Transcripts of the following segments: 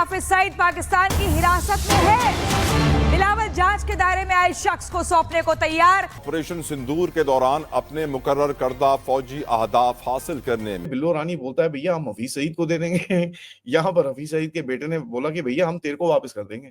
हाफिज सईद पाकिस्तान की हिरासत में है। बिलावल जांच के दायरे में आए शख्स को सौंपने को तैयार। ऑपरेशन सिंदूर के दौरान अपने मुकर्रर करदा फौजी अहदाफ हासिल करने में बिल्लो रानी बोलता है भैया हम हफीज सईद को दे देंगे। यहाँ पर हफीज सईद के बेटे ने बोला कि भैया हम तेरे को वापस कर देंगे।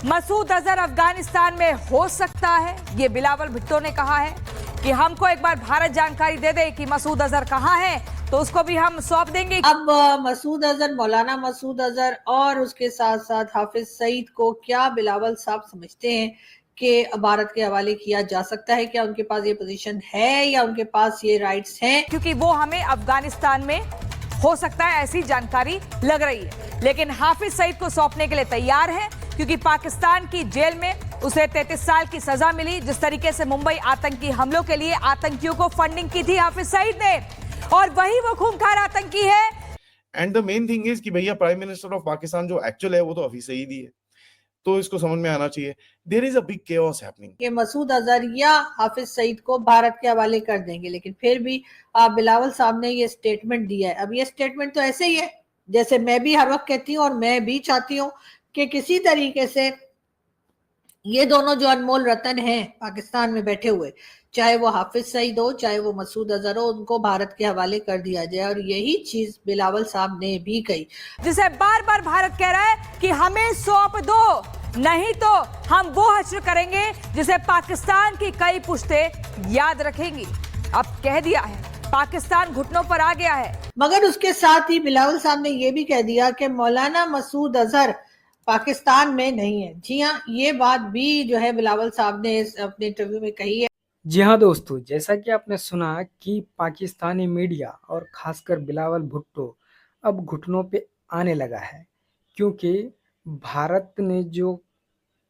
मसूद अजहर अफगानिस्तान में हो सकता है, ये बिलावल भुट्टो ने कहा है कि हमको एक बार भारत जानकारी दे दे कि मसूद अजहर कहाँ है तो उसको भी हम सौंप देंगे। अब मसूद अजहर, मौलाना मसूद अजहर और उसके साथ साथ हाफिज सईद को क्या बिलावल साहब समझते हैं कि भारत के हवाले किया जा सकता है? क्या उनके पास ये पोजीशन है या उनके पास ये राइट्स हैं? क्योंकि वो हमें अफगानिस्तान में हो सकता है ऐसी जानकारी लग रही है, लेकिन हाफिज सईद को सौंपने के लिए तैयार है क्योंकि पाकिस्तान की जेल में उसे 33 साल की सजा मिली। जिस तरीके से मुंबई आतंकी हमलों के लिए आतंकियों को फंडिंग की थी हाफिज सईद ने, और वही वो खूंखार आतंकी है। And the main thing is कि भैया प्राइम मिनिस्टर ऑफ पाकिस्तान जो एक्चुअल है वो तो हफीज सईद ही है, तो इसको समझ में आना चाहिए। There is a big chaos happening कि मसूद अजहर या हाफिज सईद को भारत के हवाले कर देंगे, लेकिन फिर भी बिलावल साहब ने ये स्टेटमेंट दिया है। अब ये स्टेटमेंट तो ऐसे ही है जैसे मैं भी हर वक्त कहती हूँ और मैं भी चाहती हूँ कि किसी तरीके से ये दोनों जो अनमोल रतन हैं पाकिस्तान में बैठे हुए, चाहे वो हाफिज सईद हो चाहे वो मसूद अजहर हो, उनको भारत के हवाले कर दिया जाए। और यही चीज बिलावल साहब ने भी कही, जिसे बार बार भारत कह रहा है कि हमें सौंप दो, नहीं तो हम वो हश्र करेंगे जिसे पाकिस्तान की कई पुश्तें याद रखेंगी। अब कह दिया है, पाकिस्तान घुटनों पर आ गया है। मगर उसके साथ ही बिलावल साहब ने यह भी कह दिया कि मौलाना मसूद अजहर पाकिस्तान में नहीं है। जी हाँ, ये बात भी जो है बिलावल साहब ने अपने इंटरव्यू में कही है। जी हाँ दोस्तों, जैसा कि आपने सुना कि पाकिस्तानी मीडिया और खासकर बिलावल भुट्टो अब घुटनों पे आने लगा है, क्योंकि भारत ने जो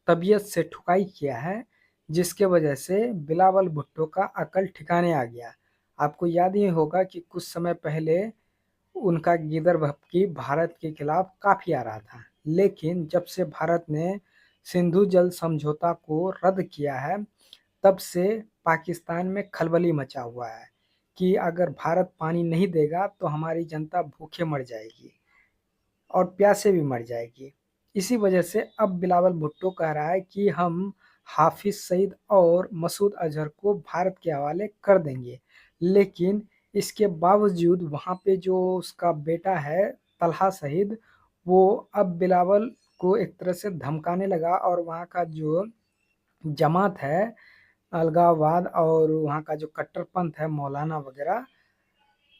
तबीयत से ठुकाई किया है, जिसके वजह से बिलावल भुट्टो का अकल ठिकाने आ गया। आपको याद ही होगा कि कुछ समय पहले उनका गिदर भपकी भारत के खिलाफ काफ़ी आ रहा था, लेकिन जब से भारत ने सिंधु जल समझौता को रद्द किया है, तब से पाकिस्तान में खलबली मचा हुआ है कि अगर भारत पानी नहीं देगा तो हमारी जनता भूखे मर जाएगी और प्यासे भी मर जाएगी। इसी वजह से अब बिलावल भुट्टो कह रहा है कि हम हाफिज सईद और मसूद अजहर को भारत के हवाले कर देंगे, लेकिन इसके बावजूद वहाँ पे जो उसका बेटा है तलहा सईद, वो अब बिलावल को एक तरह से धमकाने लगा और वहाँ का जो जमात है अलगाववाद और वहाँ का जो कट्टरपंथ है मौलाना वगैरह,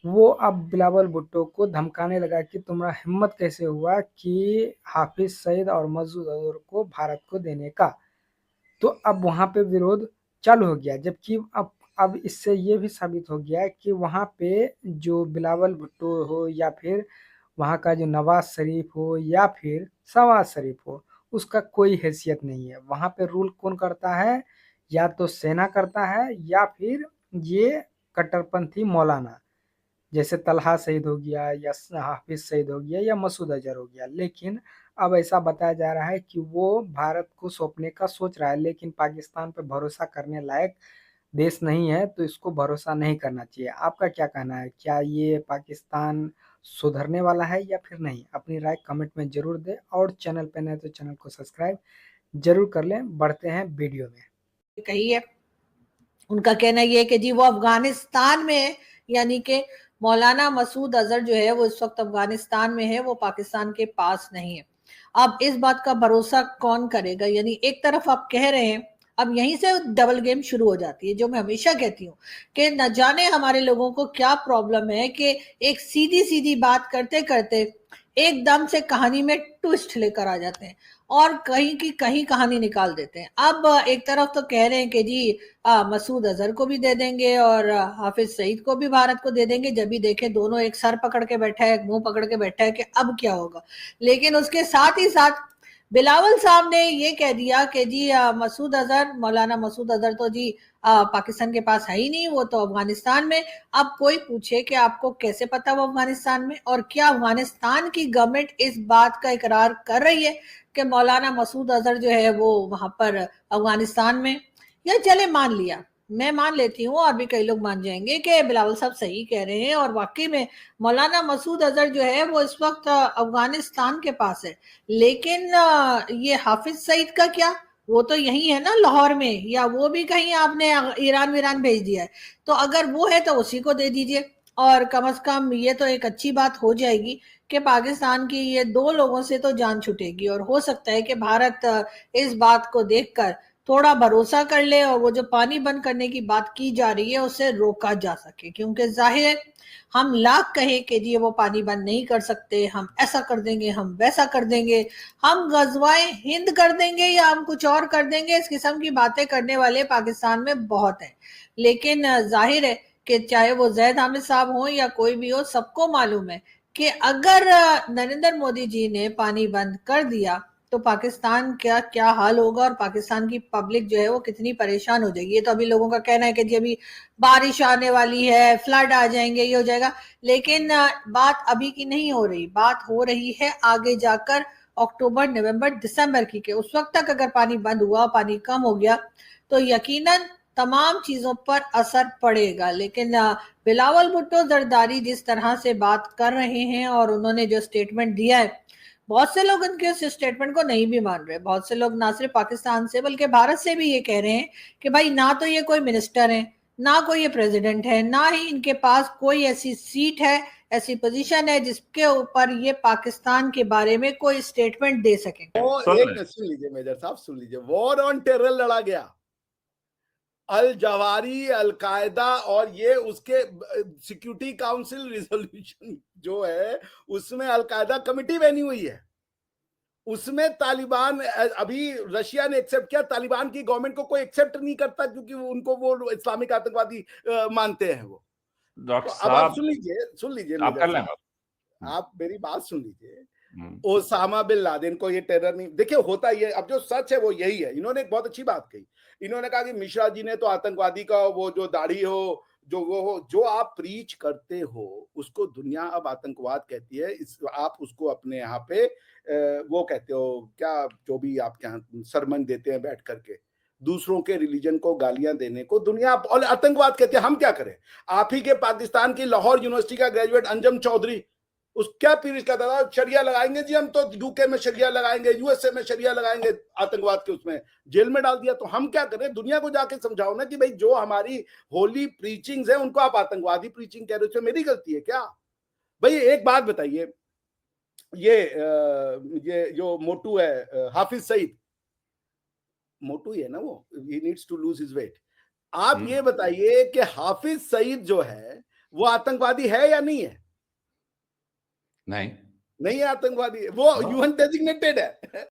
वो अब बिलावल भुट्टो को धमकाने लगा कि तुम्हारा हिम्मत कैसे हुआ कि हाफिज सईद और मसूद अजहर को भारत को देने का। तो अब वहाँ पे विरोध चालू हो गया, जबकि अब इससे ये भी साबित हो गया कि वहाँ पे जो बिलावल भुट्टो हो या फिर वहाँ का जो नवाज शरीफ हो या फिर शहबाज शरीफ हो, उसका कोई हैसियत नहीं है। वहाँ पे रूल कौन करता है? या तो सेना करता है या फिर ये कट्टरपंथी मौलाना, जैसे तलहा सईद हो गया या हाफिज सईद हो गया या मसूद अजहर हो गया। लेकिन अब ऐसा बताया जा रहा है कि वो भारत को सौंपने का सोच रहा है, लेकिन पाकिस्तान पर भरोसा करने लायक देश नहीं है, तो इसको भरोसा नहीं करना चाहिए। आपका क्या कहना है? क्या ये पाकिस्तान सुधरने वाला है या फिर नहीं? अपनी राय कमेंट में जरूर दें और चैनल पे नए तो चैनल को सब्सक्राइब जरूर कर लें। बढ़ते हैं वीडियो में। कही है, उनका कहना यह है कि जी वो अफगानिस्तान में है, यानी कि मौलाना मसूद अजहर जो है वो इस वक्त अफगानिस्तान में है, वो पाकिस्तान के पास नहीं है। अब इस बात का भरोसा कौन करेगा? यानी एक तरफ आप कह रहे हैं, अब यहीं से डबल गेम शुरू हो जाती है, जो मैं हमेशा कहती हूँ कि न जाने हमारे लोगों को क्या प्रॉब्लम है कि एक सीधी सीधी बात करते करते एकदम से कहानी में ट्विस्ट लेकर आ जाते हैं और कहीं की कहीं कहानी निकाल देते हैं। अब एक तरफ तो कह रहे हैं कि जी मसूद अजहर को भी दे देंगे और हाफिज सईद को भी भारत को दे देंगे, जब भी देखे दोनों एक सर पकड़ के बैठा है, एक मुंह पकड़ के बैठा है कि अब क्या होगा। लेकिन उसके साथ ही साथ बिलावल साहब ने ये कह दिया कि जी मसूद अजहर, मौलाना मसूद अजहर तो जी पाकिस्तान के पास है ही नहीं, वो तो अफगानिस्तान में। अब कोई पूछे कि आपको कैसे पता वो अफगानिस्तान में, और क्या अफगानिस्तान की गवर्नमेंट इस बात का इकरार कर रही है कि मौलाना मसूद अजहर जो है वो वहां पर अफगानिस्तान में, या चले मान लिया मैं मान लेती हूँ और भी कई लोग मान जाएंगे कि बिलावल साहब सही कह रहे हैं, और वाकई में मौलाना मसूद अजहर जो है वो इस वक्त अफगानिस्तान के पास है। लेकिन ये हाफिज सईद का क्या, वो तो यही है ना लाहौर में, या वो भी कहीं आपने ईरान वीरान भेज दिया है? तो अगर वो है तो उसी को दे दीजिए, और कम से कम ये तो एक अच्छी बात हो जाएगी कि पाकिस्तान की ये दो लोगों से तो जान छूटेगी। और हो सकता है कि भारत इस बात को देखकर थोड़ा भरोसा कर ले और वो जो पानी बंद करने की बात की जा रही है उसे रोका जा सके, क्योंकि जाहिर है हम लाख कहे कि जी वो पानी बंद नहीं कर सकते, हम ऐसा कर देंगे, हम वैसा कर देंगे, हम गजवाए हिंद कर देंगे, या हम कुछ और कर देंगे, इस किस्म की बातें करने वाले पाकिस्तान में बहुत हैं। लेकिन जाहिर है कि चाहे वो जैद हामिद साहब हो या कोई भी हो, सबको मालूम है कि अगर नरेंद्र मोदी जी ने पानी बंद कर दिया तो पाकिस्तान क्या क्या हाल होगा, और पाकिस्तान की पब्लिक जो है वो कितनी परेशान हो जाएगी। ये तो अभी लोगों का कहना है कि जी अभी बारिश आने वाली है, फ्लड आ जाएंगे, ये हो जाएगा, लेकिन बात अभी की नहीं हो रही, बात हो रही है आगे जाकर अक्टूबर, नवंबर, दिसंबर की, के उस वक्त तक अगर पानी बंद हुआ, पानी कम हो गया तो यकीनन तमाम चीजों पर असर पड़ेगा। लेकिन बिलावल भुट्टो जरदारी जिस तरह से बात कर रहे हैं और उन्होंने जो स्टेटमेंट दिया है, बहुत से लोग उनके उस स्टेटमेंट को नहीं भी मान रहे। बहुत से लोग ना सिर्फ पाकिस्तान से बल्कि भारत से भी ये कह रहे हैं कि भाई ना तो ये कोई मिनिस्टर है, ना कोई ये प्रेसिडेंट है, ना ही इनके पास कोई ऐसी सीट है, ऐसी पोजीशन है जिसके ऊपर ये पाकिस्तान के बारे में कोई स्टेटमेंट दे सके। सुन लीजिए मेजर साहब, सुन लीजिए। वॉर ऑन टेरर लड़ा गया, अल जवारी, अलकायदा, और ये उसके सिक्योरिटी काउंसिल रिजोल्यूशन जो है उसमें अलकायदा कमिटी बनी हुई है, उसमें तालिबान, अभी रशिया ने एक्सेप्ट किया, तालिबान की गवर्नमेंट को कोई एक्सेप्ट नहीं करता क्योंकि उनको वो इस्लामिक आतंकवादी मानते हैं वो। डॉक्टर तो अब आप साहब सुन लीजिए आप कर लें बात। आप मेरी बात सुन लीजिए। ओसामा बिन लादेन को ये टेरर नहीं, देखिए होता ये, अब जो सच है वो यही है। इन्होंने एक बहुत अच्छी बात कही, इन्होंने कहा कि मिश्रा जी ने तो आतंकवादी का वो जो दाढ़ी हो, जो वो हो, जो आप प्रीच करते हो उसको दुनिया अब आतंकवाद कहती है। आप उसको अपने यहाँ पे वो कहते हो क्या, जो भी आप यहाँ सरमन देते हैं बैठ करके, दूसरों के रिलीजन को गालियां देने को दुनिया और आतंकवाद कहती है। हम क्या करें? आप ही के पाकिस्तान की लाहौर यूनिवर्सिटी का ग्रेजुएट अंजम चौधरी, उस क्या पीरियड का था, शरिया लगाएंगे जी हम तो, यूके में शरिया लगाएंगे, यूएसए में शरिया लगाएंगे, आतंकवाद के उसमें जेल में डाल दिया। तो हम क्या करें? दुनिया को जाके समझाओ ना कि भाई जो हमारी होली प्रीचिंग्स है उनको आप आतंकवादी प्रीचिंग कह रहे हो, मेरी गलती है क्या? भाई एक बात बताइए, ये जो मोटू है हाफिज सईद, मोटू ही है ना वो, he needs to lose his weight. आप ये बताइए कि हाफिज सईद जो है वो आतंकवादी है या नहीं है? नहीं नहीं है आतंकवादी, वो यूएन डेजिग्नेटेड है।